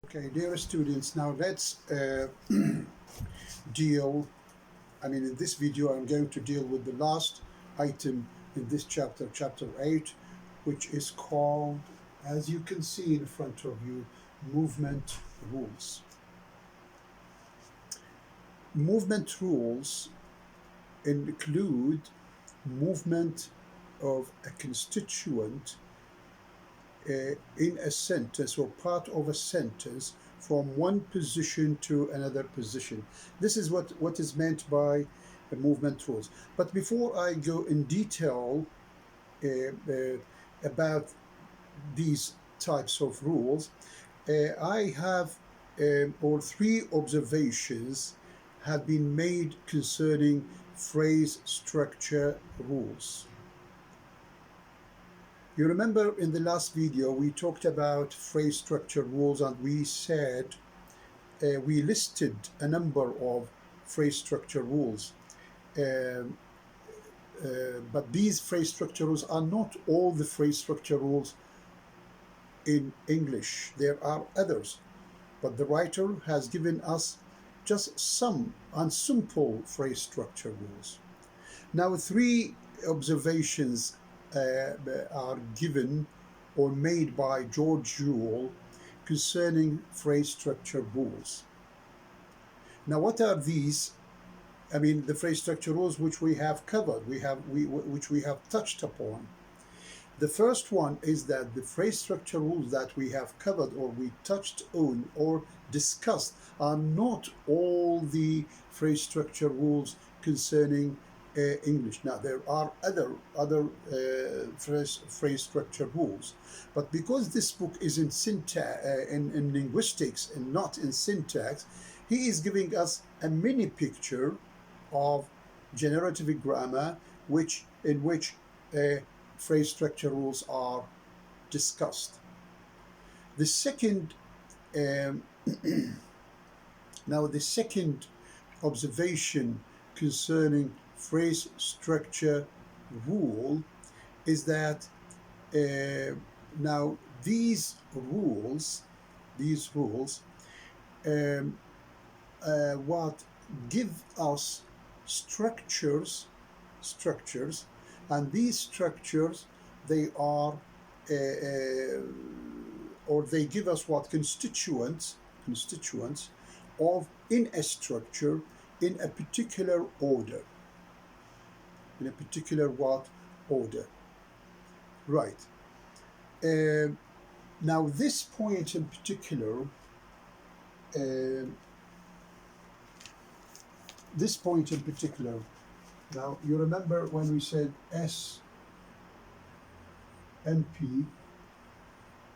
Okay, dear students, now let's deal. In this video, I'm going to deal with the last item in this chapter, chapter 8, which is called, as you can see in front of you, movement rules. Movement rules include movement of a constituent in a sentence or part of a sentence from one position to another position. This is what is meant by movement rules. But before I go in detail uh, uh, about these types of rules, I have or three observations have been made concerning phrase structure rules. You remember in the last video we talked about phrase structure rules, and we said we listed a number of phrase structure rules. Um, but these phrase structure rules are not all the phrase structure rules in English. There are others, but the writer has given us just some and simple phrase structure rules. Now, three observations are given or made by George Yule concerning phrase structure rules. Now, what are these? The phrase structure rules which we have covered, which we have touched upon. The first one is that the phrase structure rules that we have covered or we touched on or discussed are not all the phrase structure rules concerning English. Now there are other phrase structure rules, but because this book is in in linguistics and not in syntax, he is giving us a mini picture of generative grammar, in which phrase structure rules are discussed. The second, um, now the second observation concerning phrase structure rule is that now these rules what give us structures, and these structures, they are or they give us what constituents of in a structure in a particular order, what order, right? Now this point in particular, now you remember when we said S, NP,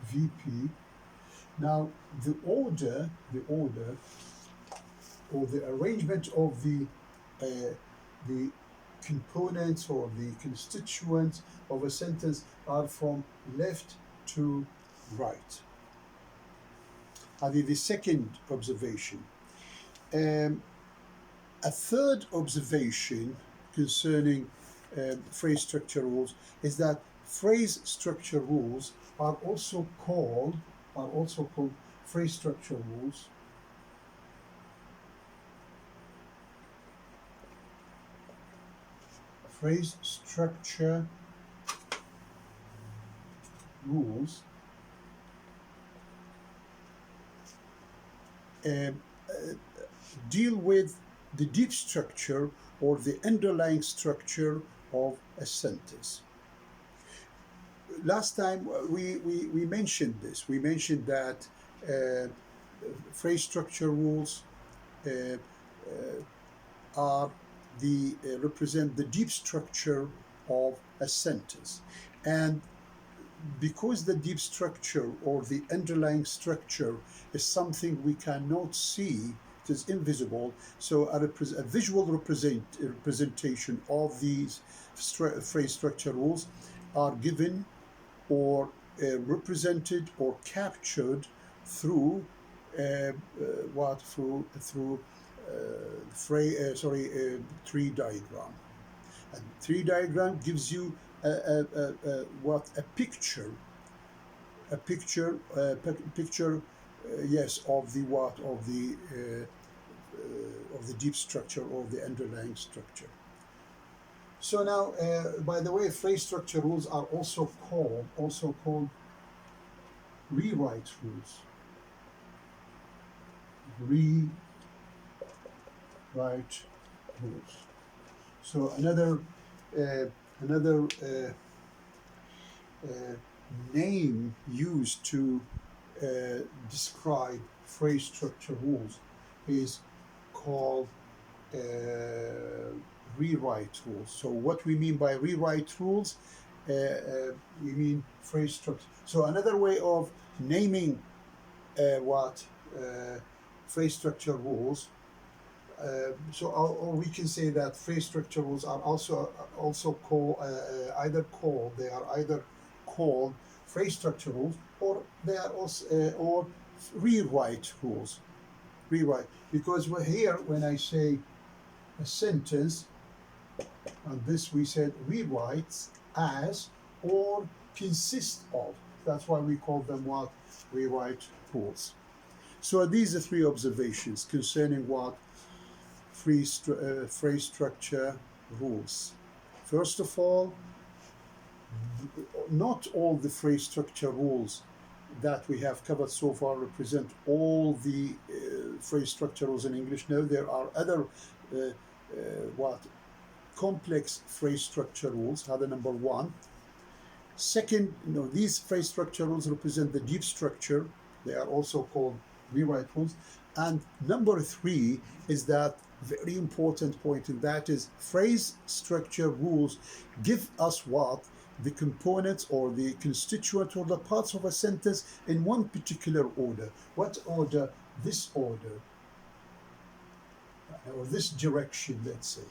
VP. Now the order or the arrangement of the components or the constituents of a sentence are from left to right. The second observation. A third observation concerning phrase structure rules is that phrase structure rules are also called phrase structure rules. Phrase structure rules deal with the deep structure or the underlying structure of a sentence. Last time we mentioned this. We mentioned that phrase structure rules are represent the deep structure of a sentence, and because the deep structure or the underlying structure is something we cannot see, it is invisible, so a visual representation of these phrase structure rules are given or represented or captured through tree diagram. And tree diagram gives you a picture yes, of the what of the deep structure or the underlying structure. So now, by the way, phrase structure rules are also called rewrite rules. Rewrite rules. So another name used to describe phrase structure rules is called uh, rewrite rules. So what we mean by rewrite rules, we mean phrase structure. So another way of naming what phrase structure rules. Or we can say that phrase structure rules are also called they are either called phrase structure rules, or they are also or rewrite rules. Rewrite, because we're here when I say a sentence, and this we said rewrites as or consist of. That's why we call them what? Rewrite rules. So these are three observations concerning what phrase structure rules. First of all, not all the phrase structure rules that we have covered so far represent all the phrase structure rules in English. No, there are other what complex phrase structure rules. Other number one. Second, these phrase structure rules represent the deep structure. They are also called rewrite rules. And number three is that very important point, and that is phrase structure rules give us what? The components or the constituent or the parts of a sentence in one particular order. What order? This order, or this direction, let's say.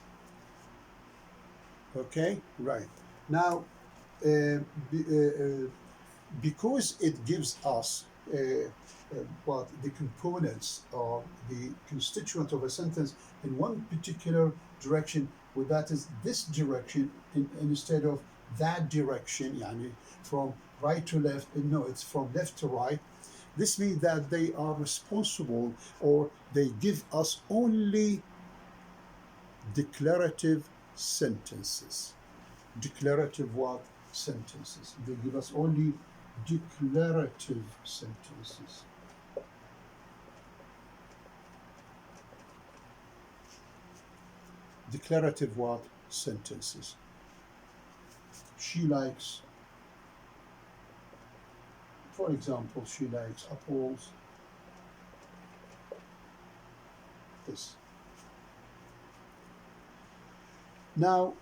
Okay, right. Now, because it gives us what the components or the constituent of a sentence in one particular direction, well, that is this direction instead of that direction, yani from right to left. No, it's from left to right. This means that they are responsible, or they give us only declarative sentences. Declarative what? Sentences. They give us only declarative sentences. Declarative what? Sentences. She likes, for example, she likes apples. This. Now,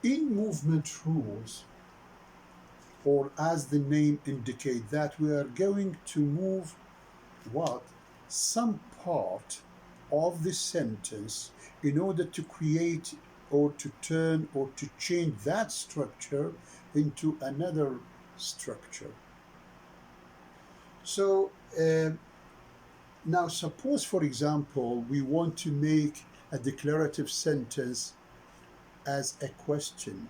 in movement rules, or as the name indicates, that we are going to move what? Some part of the sentence in order to create or to turn or to change that structure into another structure. So now suppose, for example, we want to make a declarative sentence as a question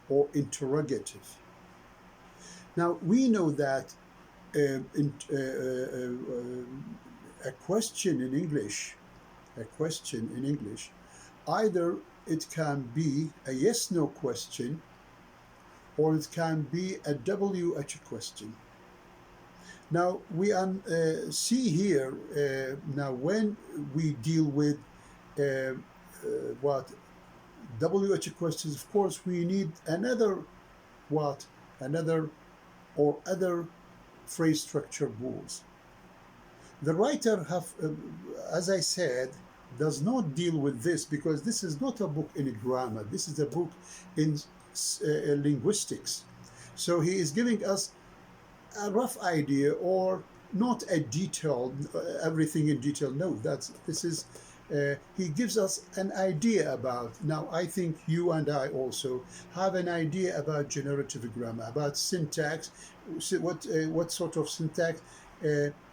or interrogative. Now we know that a question in English, either it can be a yes/no question, or it can be a WH question. Now we see here now when we deal with what WH questions, of course we need another or other phrase structure rules. The writer as I said, does not deal with this, because this is not a book in grammar. This is a book in linguistics. So he is giving us a rough idea, or not a detailed everything in detail. No, he gives us an idea about. Now I think you and I also have an idea about generative grammar, about syntax, what sort of syntax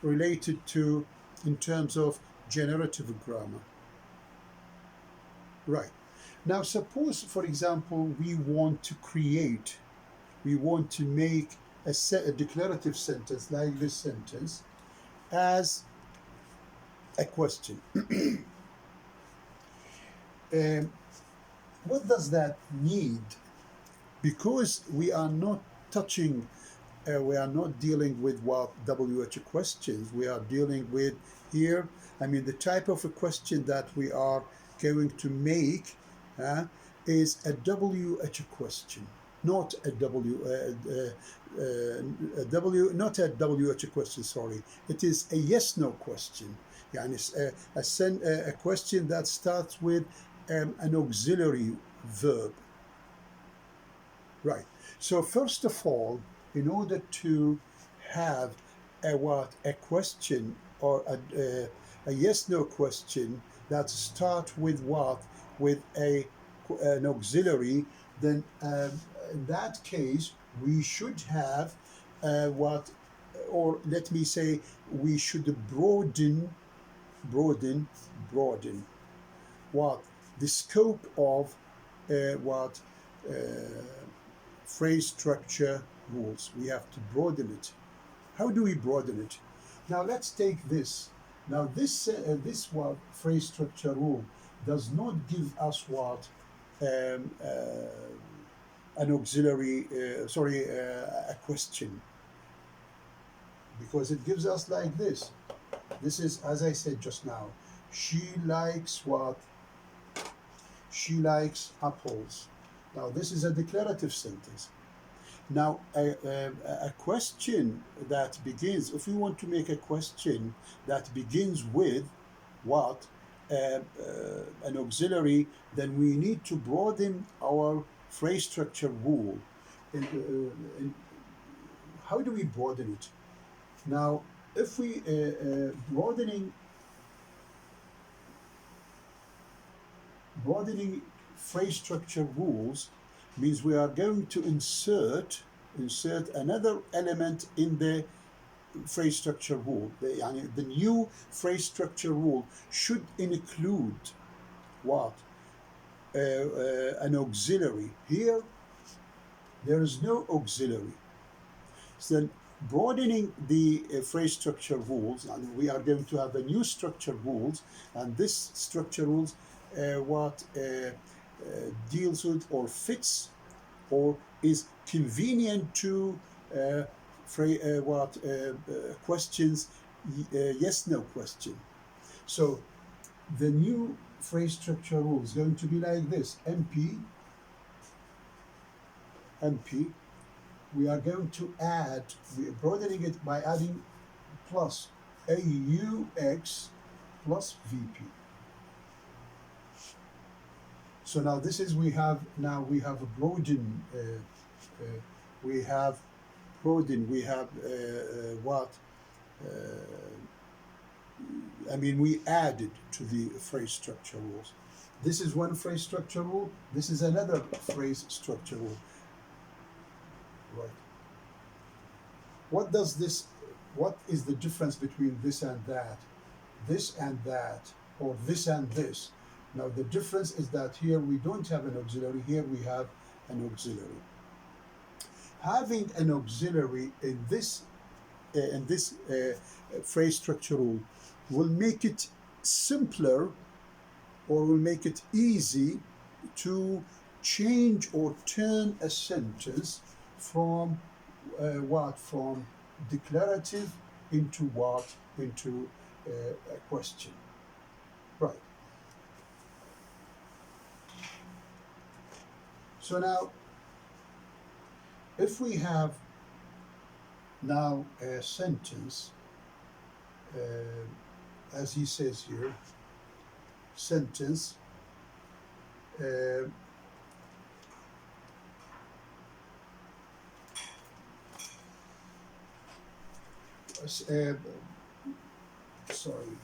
related to in terms of generative grammar. Right. Now suppose, for example, we want to make a declarative sentence like this sentence as a question. Um, what does that need? Because we are not touching, we are not dealing with what WH questions. We are dealing with here, I mean, the type of a question that we are going to make is a WH question, not a not a WH question, sorry. It is a yes-no question. Yani it's a question that starts with an auxiliary verb. Right. So first of all, in order to have a question or a yes/no question that start with what, with an auxiliary, then in that case we should have what, or let me say, we should broaden what the scope of what uh, phrase structure rules. We have to broaden it. How do we broaden it? Now let's take this. Now this what phrase structure rule does not give us what um, an auxiliary, a question, because it gives us like this. This is, as I said just now, she likes what? She likes apples. Now this is a declarative sentence. Now, a question that begins, if we want to make a question that begins with what, an auxiliary, then we need to broaden our phrase structure rule. And how do we broaden it? Now, if we broadening phrase structure rules means we are going to insert another element in the phrase structure rule. The new phrase structure rule should include what? An auxiliary. Here, there is no auxiliary. So then, broadening the phrase structure rules, and we are going to have a new structure rules, and this structure rules deals with or fits or is convenient to questions, yes/no question. So the new phrase structure rule is going to be like this: MP. We are going to add. We are broadening it by adding plus AUX plus VP. So now this is we have a broaden. We have broaden. We have what? I mean, we added to the phrase structure rules. This is one phrase structure rule. This is another phrase structure rule. Right. What does this? What is the difference between this and that, or this and this? Now the difference is that here we don't have an auxiliary. Here we have an auxiliary. Having an auxiliary in this phrase structure rule will make it simpler, or will make it easy to change or turn a sentence from from declarative into what? Into a question. Right. So now, if we have now a sentence, as he says here, sentence, sorry,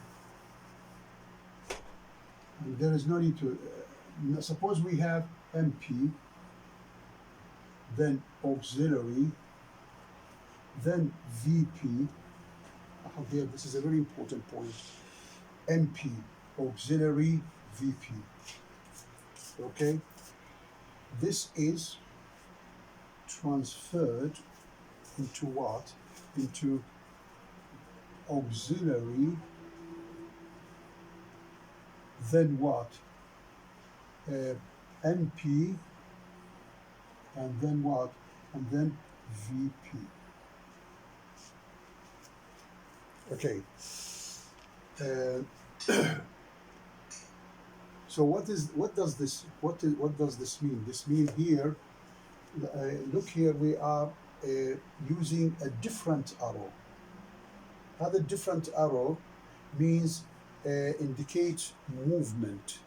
there is no need to, suppose we have MP, then auxiliary, then VP. Here, this is a very important point. MP, auxiliary, VP. Okay? This is transferred into what? Into auxiliary, then what? NP, and then what? And then VP. Okay. So what does this mean? This means here, look here, we are using a different arrow. Other different arrow means indicates movement,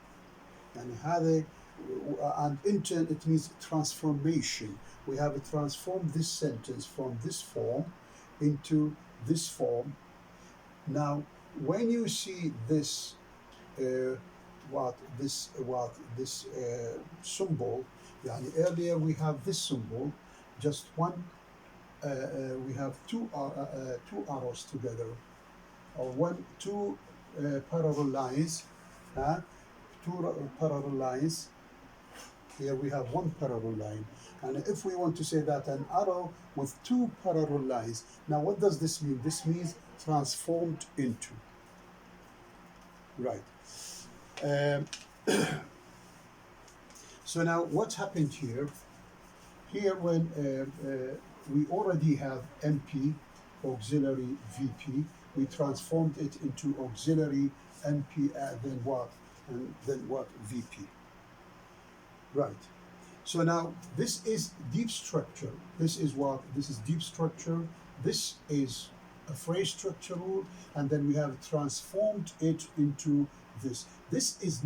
and intern it means transformation. We have transformed this sentence from this form into this form. Now, when you see this this symbol, يعني earlier we have this symbol, just one. We have two arrows together, or two parallel lines. Two parallel lines. Here we have one parallel line, and if we want to say that an arrow with two parallel lines, now what does this mean? This means transformed into. Right. So now what happened here? Here when we already have NP, auxiliary VP, we transformed it into auxiliary NP, then what? And then what? VP. Right. So now this is deep structure. This is what? This is deep structure. This is a phrase structure rule, and then we have transformed it into this. This is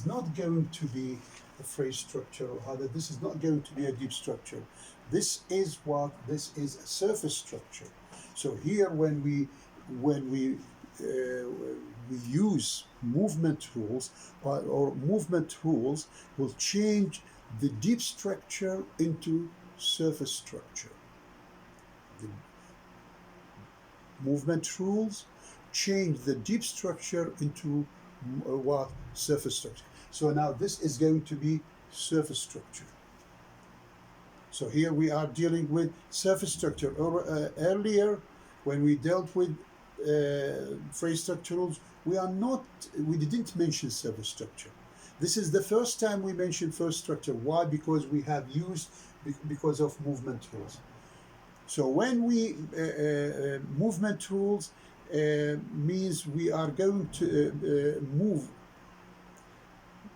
not going to be a phrase structure, or rather, this is not going to be a deep structure. This is what? This is a surface structure. So here, when we use movement rules, or movement rules will change the deep structure into surface structure. The movement rules change the deep structure into what? Surface structure. So now this is going to be surface structure. So here we are dealing with surface structure. Earlier, when we dealt with phrase structure rules, we didn't mention surface structure. This is the first time we mention first structure. Why? Because we have used, because of movement rules. So when we movement rules means we are going to move.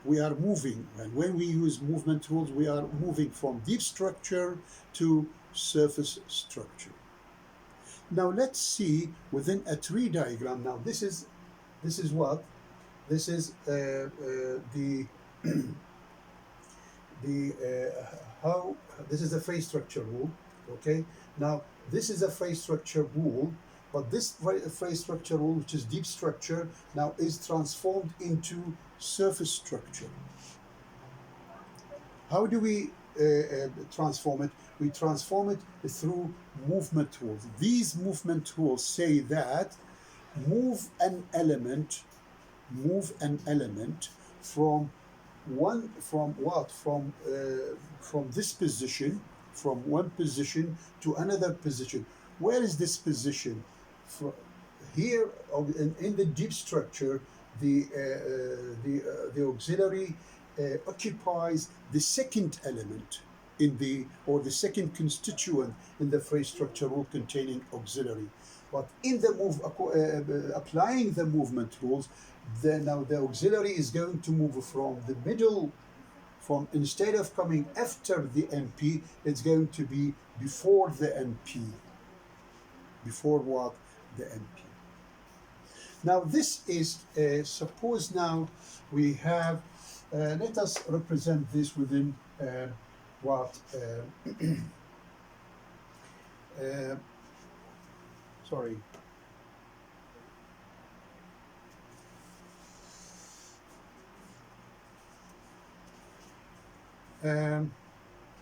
We are moving, and when we use movement rules, we are moving from deep structure to surface structure. Now let's see within a tree diagram. Now this is what? This is how this is a phrase structure rule. Okay. Now this is a phrase structure rule, but this phrase structure rule, which is deep structure, now is transformed into surface structure. How do we transform it? We transform it through movement rules. These movement rules say that move an element from this position, from one position to another position. Where is this position? Here in the deep structure, the auxiliary occupies the second element or the second constituent in the phrase structure rule containing auxiliary. But in the applying the movement rules, now the auxiliary is going to move from the middle. Instead of coming after the NP, it's going to be before the NP. Before what? The NP. Now this is, suppose now we have, let us represent this within sorry.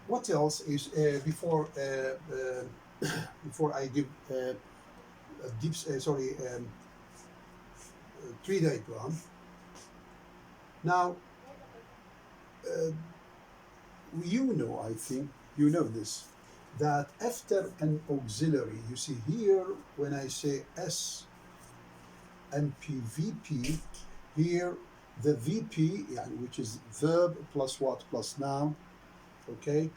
What else is before I give a deep tree diagram? Now I think you know this. that after an auxiliary, you see here when I say S MP VP, here the VP, which is verb plus what plus noun, okay?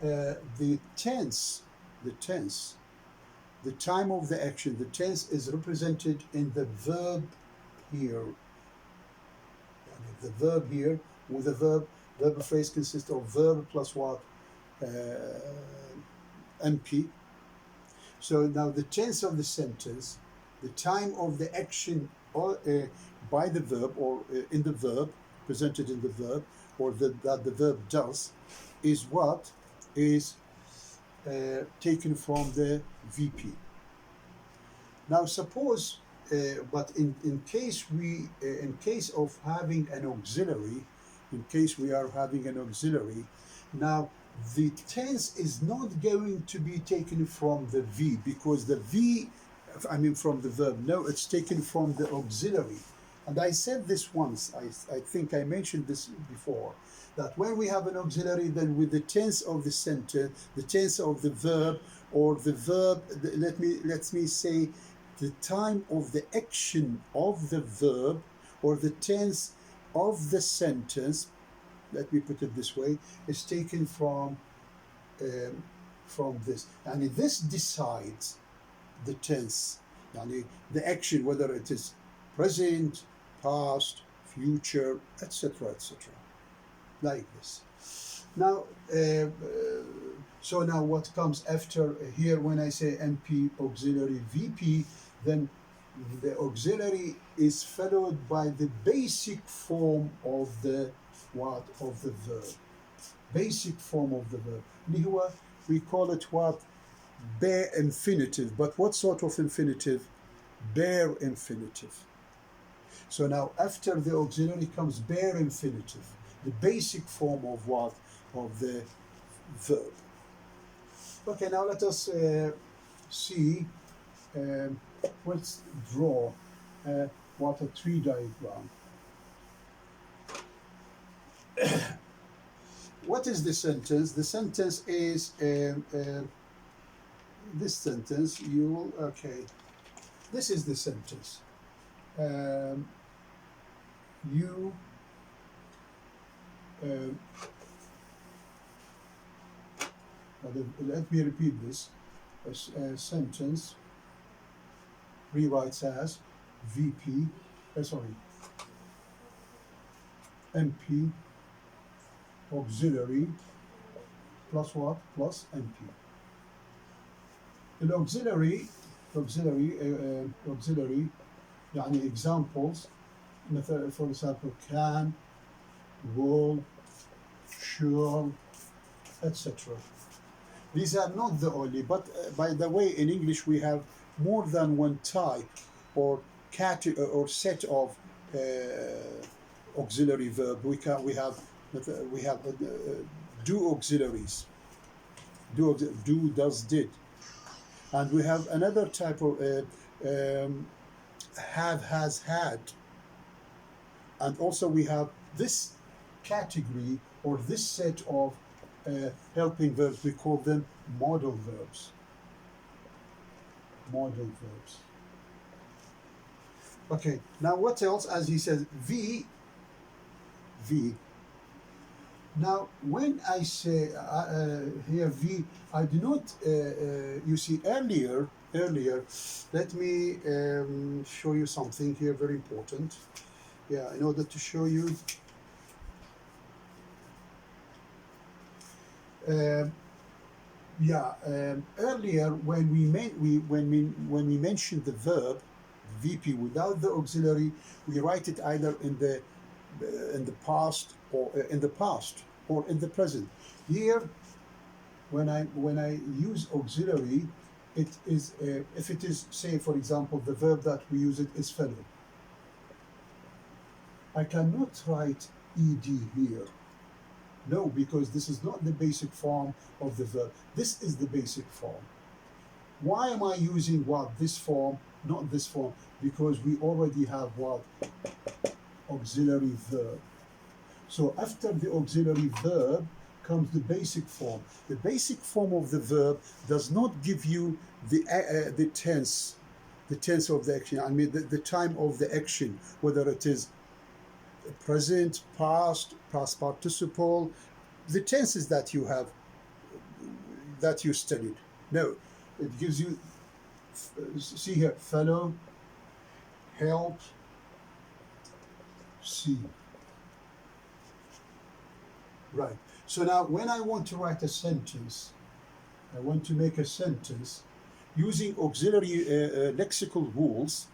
The tense, the tense, the time of the action, the tense is represented in the verb here. The verb here, with the verb phrase consists of verb plus what? MP. So now the tense of the sentence, the time of the action or by the verb or in the verb, presented in the verb, or that the verb does, is what is taken from the VP. Now suppose, but in case in case of having an auxiliary, in case we are having an auxiliary, now the tense is not going to be taken from the V, because the V, I mean from the verb, no, it's taken from the auxiliary. And I said this once, I think I mentioned this before, that when we have an auxiliary, then with the tense of the sentence, the tense of the verb, or the verb, let me say, the time of the action of the verb, or the tense of the sentence, let me put it this way, is taken from this. And this decides the tense, the action, whether it is present, past, future, etc., etc., like this. Now, so now what comes after here when I say MP auxiliary VP, then the auxiliary is followed by the basic form of the what? Of the verb. Basic form of the verb. We call it what? Bare infinitive. But what sort of infinitive? Bare infinitive. So now after the auxiliary comes bare infinitive, the basic form of what? Of the verb. Okay, now let us see, let's draw what a tree diagram. What is the sentence? The sentence is this sentence. This is the sentence. Let me repeat this. A sentence rewrites as VP, MP auxiliary plus what? Plus MP. The auxiliary, examples, for example, can, will, shall, etc. These are not the only, but by the way, in English we have more than one type or set of auxiliary verb. We have do auxiliaries, do, does, did, and we have another type of have, has, had, and also we have this category or this set of helping verbs. We call them modal verbs. Modal verbs. Okay, now what else? As he says, V. Now, when I say here V, I do not, you see earlier, let me show you something here very important. Yeah, in order to show you. Earlier when we mentioned the verb VP without the auxiliary, we write it either in the past or in the present. Here, when I use auxiliary, it is if it is, say for example, the verb that we use it is fellow. I cannot write ed here. No, because this is not the basic form of the verb. This is the basic form. Why am I using what? This form, not this form? Because we already have what? Auxiliary verb. So after the auxiliary verb, comes the basic form. The basic form of the verb does not give you the tense, the tense of the action. I mean the time of the action, whether it is present, past, past participle, the tenses that you have, that you studied. No, it gives you, see here, follow, help, see. Right. So now when I want to write a sentence, I want to make a sentence using auxiliary lexical rules.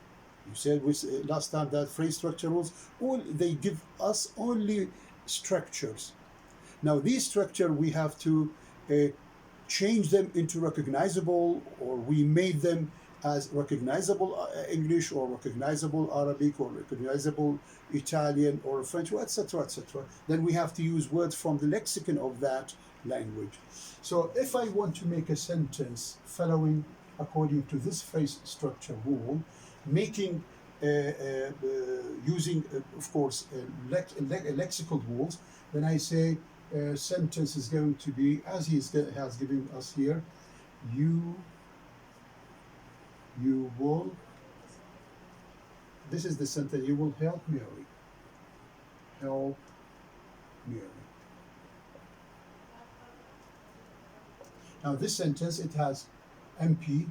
You said last time that phrase structure rules, all they give us only structures. Now these structure we have to change them into recognizable, or we made them as recognizable English or recognizable Arabic or recognizable Italian or French, etc., etc. Then we have to use words from the lexicon of that language. So if I want to make a sentence following according to this phrase structure rule, making using of course lexical rules, then I say sentence is going to be, as he has given us here, you will, this is the sentence, you will help Mary. Help Mary. Now this sentence, it has MP,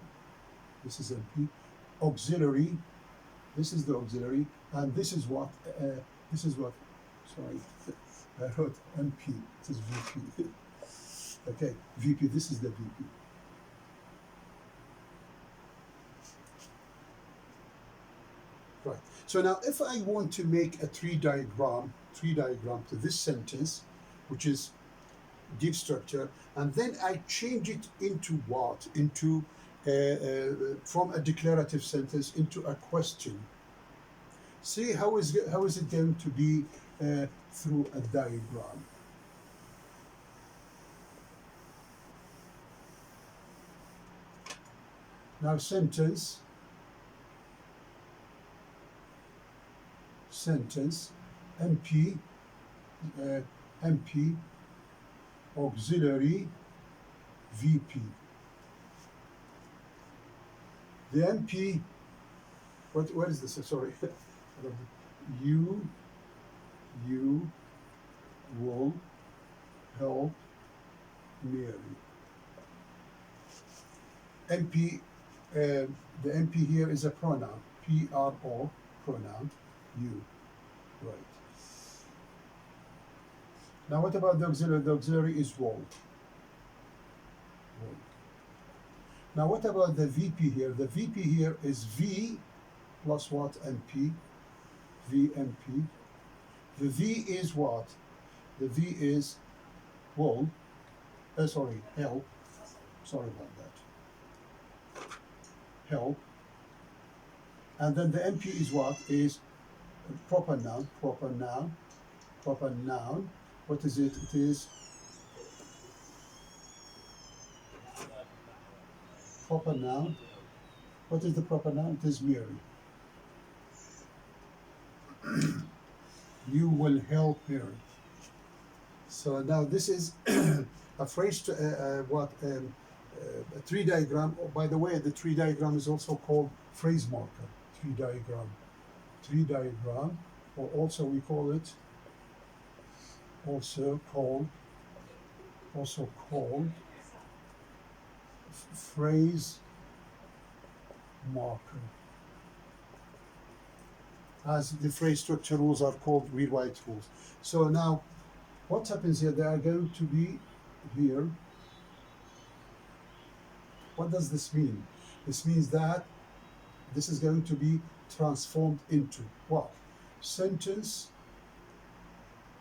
this is MP, auxiliary, this is the auxiliary, and this is what, sorry, I wrote MP, this is VP. Okay, VP, this is the VP. Right, so now if I want to make a tree diagram to this sentence, which is deep structure, and then I change it into what? Into from a declarative sentence into a question. See how is it going to be through a diagram. Now sentence, MP, MP, auxiliary, VP. The MP, what is this? Sorry. You will help Mary. MP, the MP here is a pronoun, PRO, pronoun, you. Right. Now what about the auxiliary? The auxiliary is will. Now what about the VP here? The VP here is V plus what? MP. VMP. The V is what? The V is will. Sorry, help. Sorry about that. Help. And then the MP is what? Is proper noun. Proper noun. Proper noun. What is it? It is proper noun. What is the proper noun? It is Mary. You will help Mary. So now this is a phrase to a tree diagram. Oh, by the way, the tree diagram is also called phrase marker. Tree diagram, or also we call it also called phrase marker, as the phrase structure rules are called rewrite rules. So now what happens here? They are going to be here. What does this mean? This means that this is going to be transformed into what? Sentence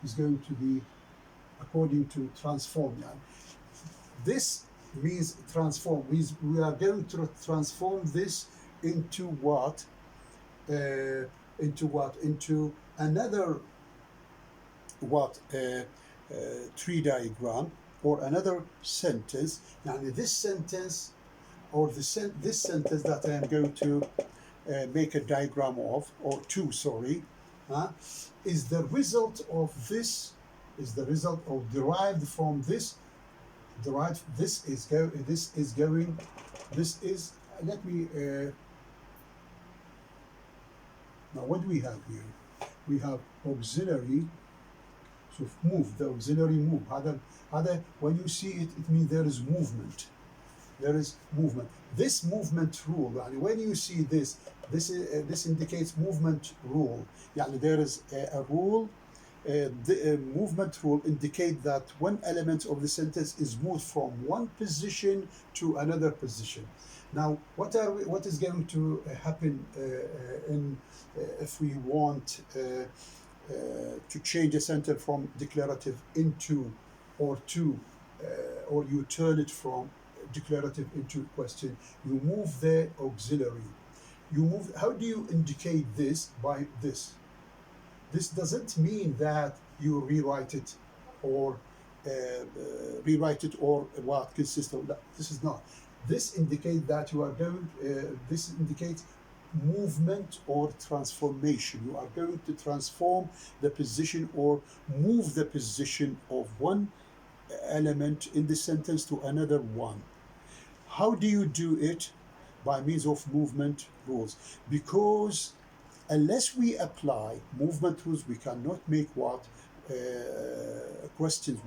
is going to be according to transform. This means transform. We are going to transform this into what? Into another what? Tree diagram or another sentence. Now this sentence or this sentence that I am going to make a diagram of, or two, sorry, is the result of this is the result or derived from this. Derived. This is going. This is. Let me. Now, what do we have here? We have auxiliary. So move, the auxiliary move. When you see it, it means there is movement. There is movement. This movement rule, and when you see this, this indicates movement rule. There is a rule. The movement rule indicate that one element of the sentence is moved from one position to another position. Now, what is going to happen if we want to change a sentence from declarative into or to, or you turn it from declarative into question? You move the auxiliary. You move. How do you indicate this? By this. This doesn't mean that you rewrite it or what consistent. This is not. This indicates that you are going. This indicates movement or transformation. You are going to transform the position or move the position of one element in the sentence to another one. How do you do it? By means of movement rules. Because unless we apply movement rules, we cannot make what? Questions.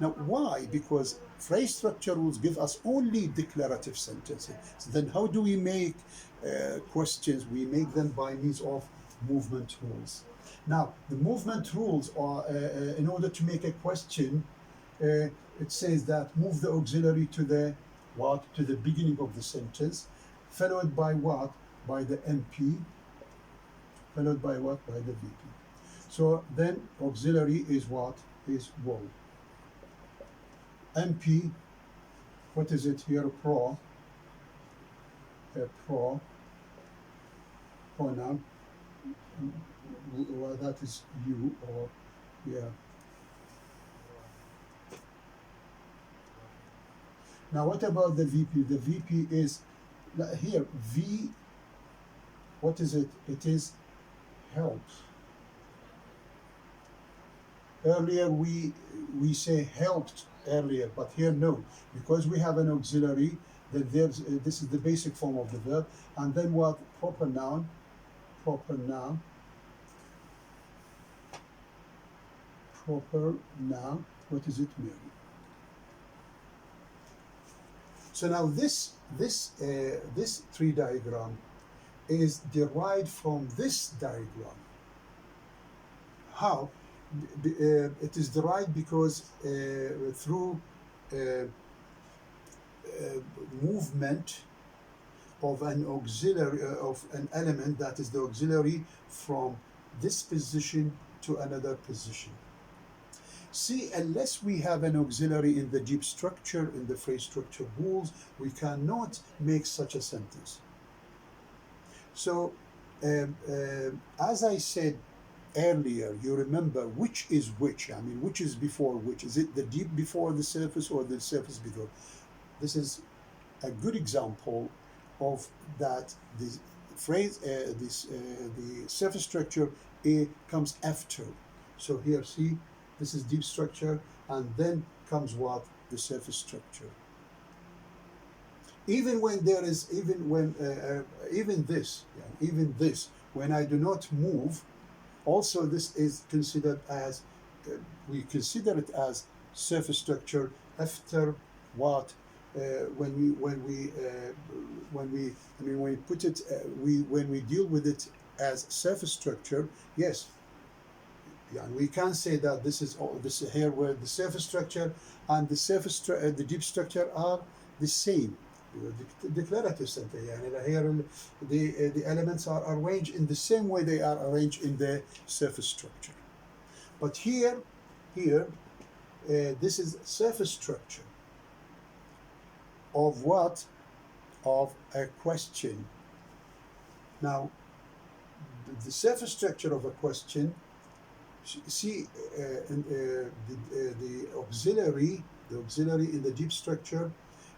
Now, why? Because phrase structure rules give us only declarative sentences. So then how do we make questions? We make them by means of movement rules. Now, the movement rules are, in order to make a question, it says that move the auxiliary to the what? To the beginning of the sentence, followed by what? By the MP, followed by what? By the VP. So then auxiliary is what? Is will. MP, what is it here? Pronoun. Well, that is you or yeah. Now what about the VP? The VP is here V. What is it? It is help. Earlier we say helped earlier, but here no, because we have an auxiliary. Then there's this is the basic form of the verb, and then what? Proper noun. Proper noun. Proper noun. What is it? Mary. So now this tree diagram is derived from this diagram. How? It is derived because through movement of an auxiliary of an element that is the auxiliary from this position to another position. See, unless we have an auxiliary in the deep structure, in the phrase structure rules, we cannot make such a sentence. So, as I said earlier, you remember which is which. I mean, which is before which? Is it the deep before the surface or the surface before? This is a good example of that. The phrase, the surface structure A comes after. So here, see, this is deep structure, and then comes what? The surface structure. Even when there is, even this, when I do not move, also this is considered as, we consider it as surface structure after what? When we put it, when we deal with it as surface structure, yes. Yeah, we can say that this is here where the surface structure and the deep structure are the same. The declarative sentence. Here the elements are arranged in the same way they are arranged in the surface structure. But here, this is surface structure of what? Of a question. Now, the surface structure of a question. See, the auxiliary in the deep structure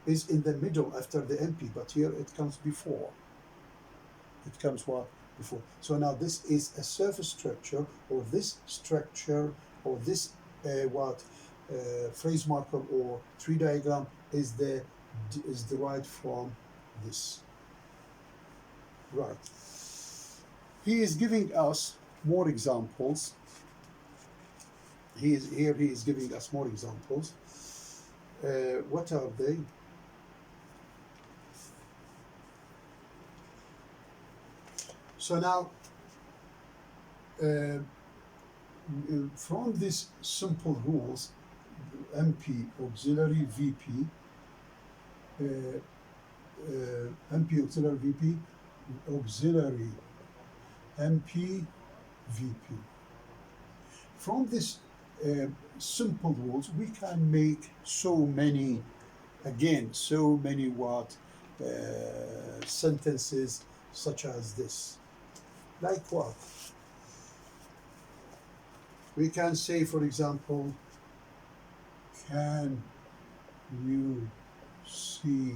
is in the middle after the MP, but here it comes before. It comes what? Before. So now this is a surface structure, or this structure, or this phrase marker or tree diagram is derived from this. Right. He is giving us more examples. He is giving us more examples. What are they? So now, from these simple rules, MP auxiliary VP, MP auxiliary VP, auxiliary MP VP. From this simple rules, we can make so many, again, so many sentences such as this. Like what? We can say, for example, can you see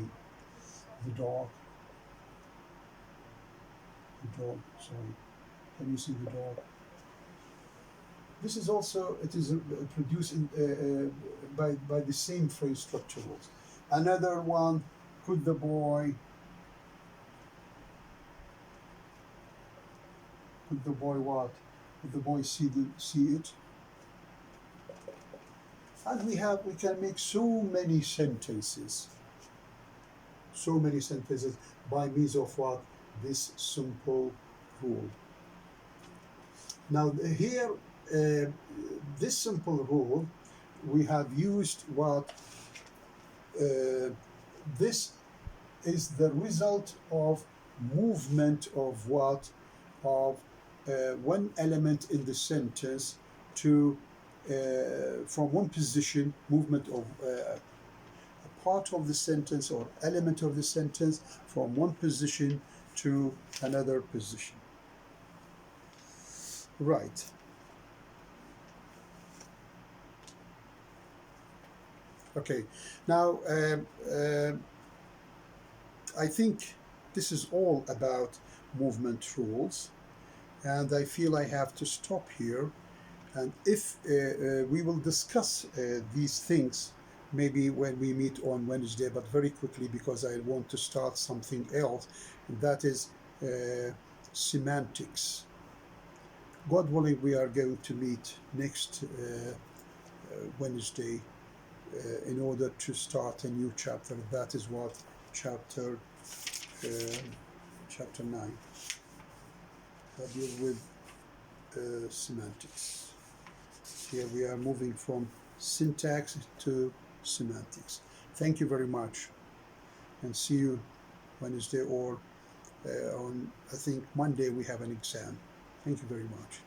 the dog? The dog, sorry. Can you see the dog? This is also, it is produced by the same phrase structure rules. Another one, could the boy what? Could the boy see it? And we can make so many sentences by means of what? This simple rule. Now here, this simple rule, we have used what? This is the result of movement of what? Of one element in the sentence to from one position, movement of a part of the sentence or element of the sentence from one position to another position. Right. Okay. Now, I think this is all about movement rules, and I feel I have to stop here. And if we will discuss these things maybe when we meet on Wednesday, but very quickly because I want to start something else, and that is semantics. God willing, we are going to meet next Wednesday in order to start a new chapter. That is what chapter 9. That deals with semantics. Here we are moving from syntax to semantics. Thank you very much, and see you Wednesday, or on, I think, Monday we have an exam. Thank you very much.